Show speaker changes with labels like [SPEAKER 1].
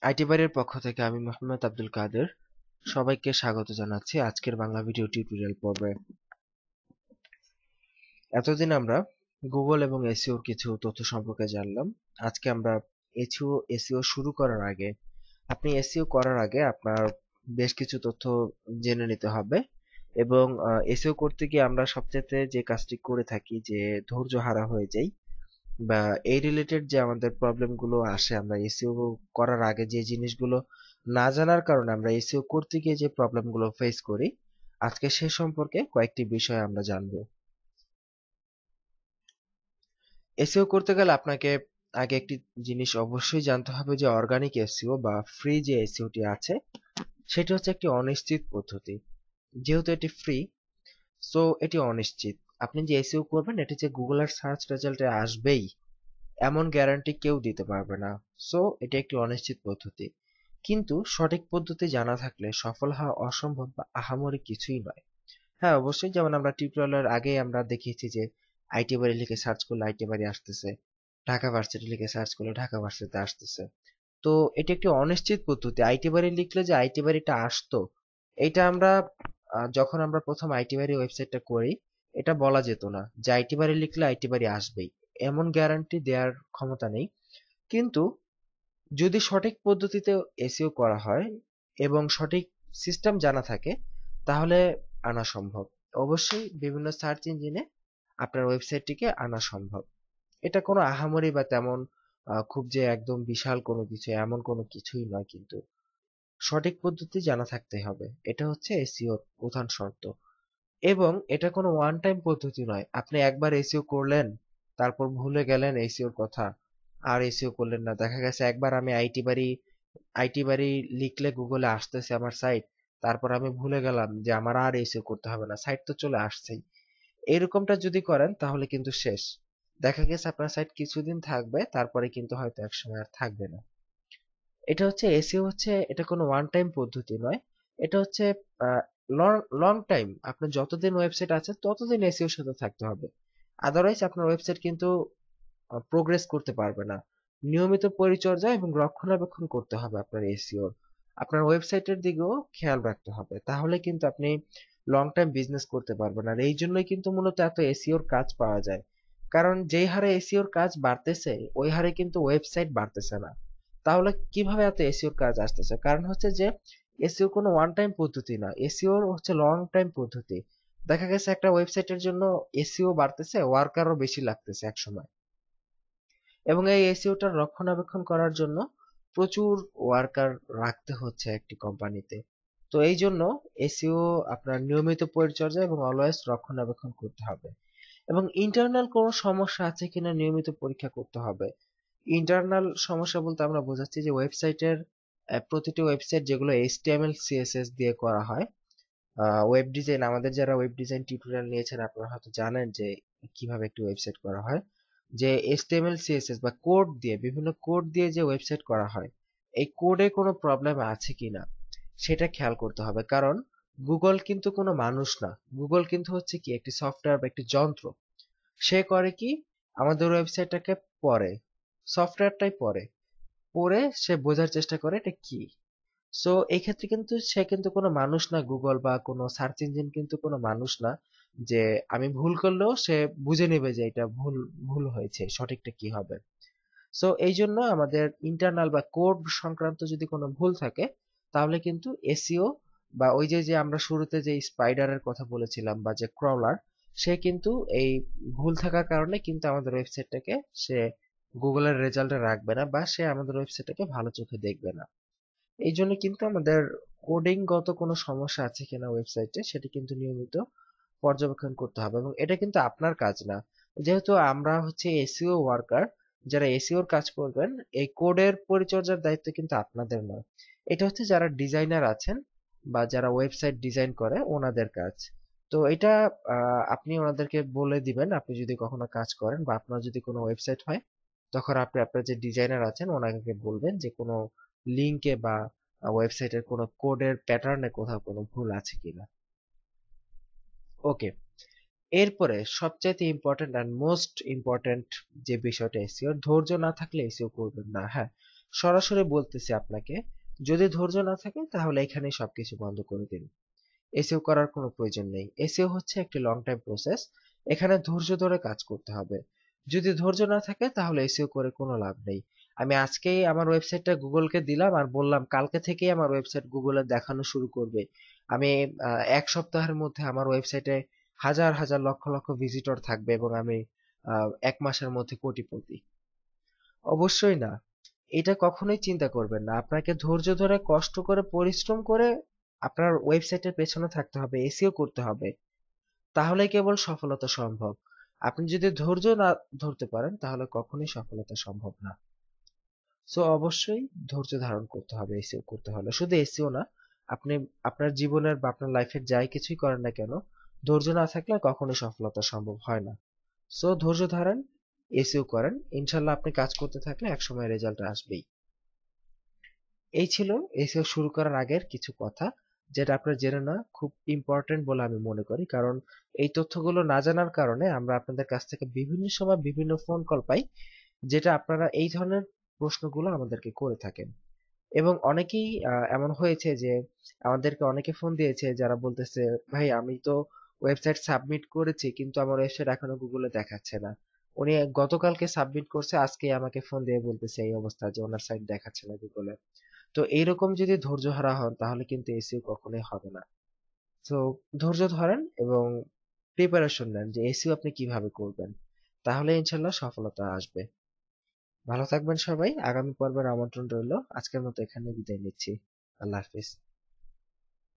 [SPEAKER 1] IT বাড়ির পক্ষ থেকে আমি মোহাম্মদ আব্দুল কাদের সবাইকে স্বাগত জানাচ্ছি আজকের বাংলা ভিডিও টিউটোরিয়াল পর্বে। এতদিন আমরা গুগল এবং এসইওর কিছু তথ্য সম্পর্কে জানলাম। আজকে আমরা এসইও শুরু করার আগে আপনি এসইও করার আগে আপনার বেশ কিছু তথ্য জেনে নিতে হবে এবং এসইও করতে গিয়ে আমরা সবচেয়ে যে কাজটি করে থাকি যে ধৈর্য হারা হয়ে যাই বা এই রিলেটেড যে আমাদের প্রবলেম গুলো আসে আমরা এসইও করার আগে যে জিনিসগুলো না জানার কারণে আমরা এসইও করতে গিয়ে যে প্রবলেম গুলো ফেস করি, আজকে সে সম্পর্কে কয়েকটি বিষয় আমরা জানবো। এসইও করতে গেলে আপনাকে আগে একটি জিনিস অবশ্যই জানতে হবে যে অর্গানিক এসইও বা ফ্রি যে এসইওটি আছে সেটি হচ্ছে একটি অনিশ্চিত পদ্ধতি। যেহেতু এটি ফ্রি, সো এটি অনিশ্চিত। আপনি যে এসইও করবেন এটি যে গুগলের সার্চ রেজাল্টে আসবেই এমন গ্যারান্টি কেউ দিতে পারবে না। সো এটি একটি অনিশ্চিত পদ্ধতি, কিন্তু সঠিক পদ্ধতি জানা থাকলে সফল হওয়া অসম্ভব বা আহামরি কিছুই নয়। হ্যাঁ, অবশ্যই, যেমন আমরা টিউটোরিয়ালের আগেই আমরা দেখিয়েছি যে আইটি বাড়ি লিখে সার্চ করলে আইটি বাড়ি আসতেছে, ঢাকা ভার্সিটি লিখে সার্চ করলে ঢাকা ভার্সিটি আসতেছে। তো এটি একটি অনিশ্চিত পদ্ধতি। আইটি বাড়ি লিখলে যে আইটি বাড়িটা আসতো, এটা আমরা যখন আমরা প্রথম আইটি বাড়ি ওয়েবসাইটটা করি এটা বলা যেত না যে আইটি বাড়ি লিখলে আইটি বাড়ি আসবেই, এমন গ্যারান্টি দেওয়ার ক্ষমতা নেই। কিন্তু যদি সঠিক পদ্ধতিতে এসইও করা হয় এবং সঠিক সিস্টেম জানা থাকে তাহলে আনা সম্ভব। অবশ্যই বিভিন্ন সার্চ ইঞ্জিনে আপনার ওয়েবসাইটটিকে আনা সম্ভব। এটা কোনো আহামরি বা তেমন খুব যে একদম বিশাল কোনো কিছু এমন কোনো কিছুই নয়, কিন্তু সঠিক পদ্ধতি জানা থাকতে হবে। এটা হচ্ছে এসইওর প্রধান শর্ত। এবং এটা কোনো ওয়ান টাইম পদ্ধতি নয়। আপনি একবার এসইও করলেন, তারপর ভুলে গেলেন এসইওর কথা, আর এসইও করলেন না। দেখা গেছে একবার আমি আইটি বাড়ি লিখলে গুগলে আসতেছে আমার সাইট, তারপর আমি ভুলে গেলাম যে আমার আর এসইও করতে হবে না, সাইট তো চলে আসছেই। এরকমটা যদি করেন তাহলে কিন্তু শেষ। দেখা গেছে আপনার সাইট কিছুদিন থাকবে, তারপরে কিন্তু হয়তো একসময় আর থাকবে না। এটা হচ্ছে এসইও, হচ্ছে এটা কোনো ওয়ান টাইম পদ্ধতি নয়। এটা হচ্ছে লং লং টাইম। আপনার যতদিন ওয়েবসাইট আছে ততদিন এসইওর সাথে থাকতে হবে। আদারওয়াইজ আপনার ওয়েবসাইট কিন্তু প্রোগ্রেস করতে পারবে না। নিয়মিত পরিচর্যা এবং রক্ষণাবেক্ষণ করতে হবে আপনার এসইওর। আপনার ওয়েবসাইটের দিকেও খেয়াল রাখতে হবে, তাহলে কিন্তু আপনি লং টাইম বিজনেস করতে পারবেন। আর এই জন্যই কিন্তু মূলত এত এসইওর কাজ পাওয়া যায়, কারণ যেই হারে এসইওর কাজ বাড়তেছে ওই হারে কিন্তু ওয়েবসাইট বাড়তেছে না। তাহলে কিভাবে এত এসইওর কাজ আসতেছে? কারণ হচ্ছে যে এসইও কোনো ওয়ান টাইম পদ্ধতি না, এসইও হচ্ছে লং টাইম পদ্ধতি। দেখা গেছে একটা ওয়েবসাইটের জন্য এসইও বাড়তেছে, ওয়ার্কারও বেশি লাগতেছে একসময়, এবং এই এসইওটার রক্ষণাবেক্ষণ করার জন্য প্রচুর ওয়ার্কার রাখতে হচ্ছে একটি কোম্পানিতে। তো এই জন্য এসইও আপনার নিয়মিত পরিচর্যা এবং অলওয়েজ রক্ষণাবেক্ষণ করতে হবে, এবং ইন্টারনাল কোনো সমস্যা আছে কিনা নিয়মিত পরীক্ষা করতে হবে। ইন্টারনাল সমস্যা বলতে আমরা বোঝাচ্ছি যে ওয়েবসাইটের প্রতিটি ওয়েবসাইট যেগুলো এইচটিএমএল সিএসএস দিয়ে করা হয়, ওয়েব ডিজাইন, আমাদের যারা ওয়েব ডিজাইন টিউটোরিয়াল নিয়েছেন আপনারা হয়তো জানেন যে কিভাবে একটি ওয়েবসাইট করা হয়। যে এইচটিএমএল সিএসএস বা কোড দিয়ে, বিভিন্ন কোড দিয়ে যে ওয়েবসাইট করা হয়, এই কোডে কোনো প্রবলেম আছে কিনা সেটা খেয়াল করতে হবে। কারণ গুগল কিন্তু কোনো মানুষ না, গুগল কিন্তু হচ্ছে কি একটি সফটওয়্যার বা একটি যন্ত্র। সে করে কি, আমাদের ওয়েবসাইটটাকে পড়ে, সফটওয়্যারটাই পড়ে, পড়ে সে বোঝার চেষ্টা করে এটা কি। সো এই ক্ষেত্রে কিন্তু সে কিন্তু কোনো মানুষ না, গুগল বা কোনো সার্চ ইঞ্জিন কিন্তু কোনো মানুষ না যে আমি ভুল করলেও সে বুঝে নেবে যে এটা ভুল ভুল হয়েছে, সঠিকটা কি হবে। সো এই জন্য আমাদের ইন্টারনাল বা কোড সংক্রান্ত যদি কোনো ভুল থাকে তাহলে কিন্তু এসইও বা ওই যে যে আমরা শুরুতে যে স্পাইডারের কথা বলেছিলাম বা যে ক্রলার, সে কিন্তু এই ভুল থাকার কারণে কিন্তু আমাদের ওয়েবসাইটটাকে সে গুগলের রেজাল্টে রাখবে না বা সে আমাদের ওয়েবসাইটটাকে ভালো চোখে দেখবে না। এই জন্য কিন্তু আমাদের কোডিং গত কোনো সমস্যা আছে কিনা ওয়েবসাইটে সেটি কিন্তু নিয়মিত পর্যবেক্ষণ করতে হবে, এবং এটা কিন্তু আপনার কাজ না। যেহেতু আমরা হচ্ছে এসইও ওয়ার্কার, যারা এসইওর কাজ করবেন, এই কোডের পরিচর্যার দায়িত্ব কিন্তু আপনাদের নয়। এটা হচ্ছে যারা ডিজাইনার আছেন বা যারা ওয়েবসাইট ডিজাইন করে ওনাদের কাজ। তো এটা আপনি ওনাদেরকে বলে দিবেন, আপনি যদি কখনো কাজ করেন বা আপনার যদি কোনো ওয়েবসাইট হয় তখন আপনি আপনার যে ডিজাইনার আছেন ওনাকে বলবেন যে কোনো লিঙ্কে বা ওয়েবসাইটের কোনো কোডের প্যাটার্নে কোথাও কোনো ভুল আছে কিনা। ওকে, এরপরে সবচাইতে ইম্পর্টেন্ট অ্যান্ড মোস্ট ইম্পর্টেন্ট যে বিষয়টা এসইও, ধৈর্য না থাকলে এসইও করবেন না। হ্যাঁ, সরাসরি বলতেছি আপনাকে, যদি ধৈর্য না থাকে তাহলে এখানেই সবকিছু বন্ধ করে দিন। এসইও করার কোনো প্রয়োজন নেই। এসইও হচ্ছে একটি লং টাইম প্রসেস। এখানে ধৈর্য ধরে কাজ করতে হবে। যদি ধৈর্য না থাকে তাহলে এসইও করে কোনো লাভ নেই। আমি আজকেই আমার ওয়েবসাইটটা গুগলকে দিলাম আর বললাম কালকে থেকেই আমার ওয়েবসাইট গুগলে দেখানো শুরু করবে। আমি 1 সপ্তাহের মধ্যে আমার ওয়েবসাইটে হাজার হাজার লক্ষ লক্ষ ভিজিটর থাকবে এবং আমি 1 মাসের মধ্যে কোটিপতি। অবশ্যই না। এটা কখনোই চিন্তা করবেন না। আপনাকে ধৈর্য ধরে কষ্ট করে পরিশ্রম করে আপনার ওয়েবসাইটের পেছনে থাকতে হবে, এসইও করতে হবে। তাহলে কেবল সফলতা সম্ভব। আপনি যদি ধৈর্য না ধরতে পারেন তাহলে কখনোই সফলতা সম্ভব না। সো অবশ্যই ধৈর্য ধারণ করতে হবে এসইও করতে হলে। শুধু এসইও না, আপনি আপনার জীবনের বা আপনার লাইফের যাই কিছুই করেন না কেন, ধৈর্য না থাকলে কখনোই সফলতা সম্ভব হয় না। সো ধৈর্য ধরেন, এসইও করেন, ইনশাল্লাহ আপনি কাজ করতে থাকলে একসময় রেজাল্ট আসবেই। এই ছিল এসইও শুরু করার আগের কিছু কথা, যেটা আপনার জেনে নেওয়া খুব ইম্পর্টেন্ট বলে আমি মনে করি। কারণ এই তথ্যগুলো না জানার কারণে আমরা আপনাদের কাছ থেকে বিভিন্ন সময় বিভিন্ন ফোন কল পাই, যেটা আপনারা এই ধরনের প্রশ্নগুলো আমাদেরকে করে থাকেন। এবং অনেকেই এমন হয়েছে যে আমাদেরকে অনেকে ফোন দিয়েছে যারা বলতেছে, ভাই আমি তো ওয়েবসাইট সাবমিট করেছি কিন্তু আমার ওয়েবসাইট এখনো গুগলে দেখাচ্ছে না। উনি গতকালকে সাবমিট করছে, আজকে আমাকে ফোন দিয়ে বলতেছে এই অবস্থা যে ওনার সাইট দেখাচ্ছে না গুগলে। তো এইরকম যদি ধৈর্য হারা হন তাহলে কিন্তু এসইও কখনোই হবে না। তো ধৈর্য ধরেন এবং প্রিপারেশন নেন যে এসইও আপনি কিভাবে করবেন, তাহলে ইনশাল্লাহ সফলতা আসবে। ভালো থাকবেন সবাই। আগামী পর্বের আমন্ত্রণ রইল। আজকের মতো এখানে বিদায় নিচ্ছি। আল্লাহ হাফিজ।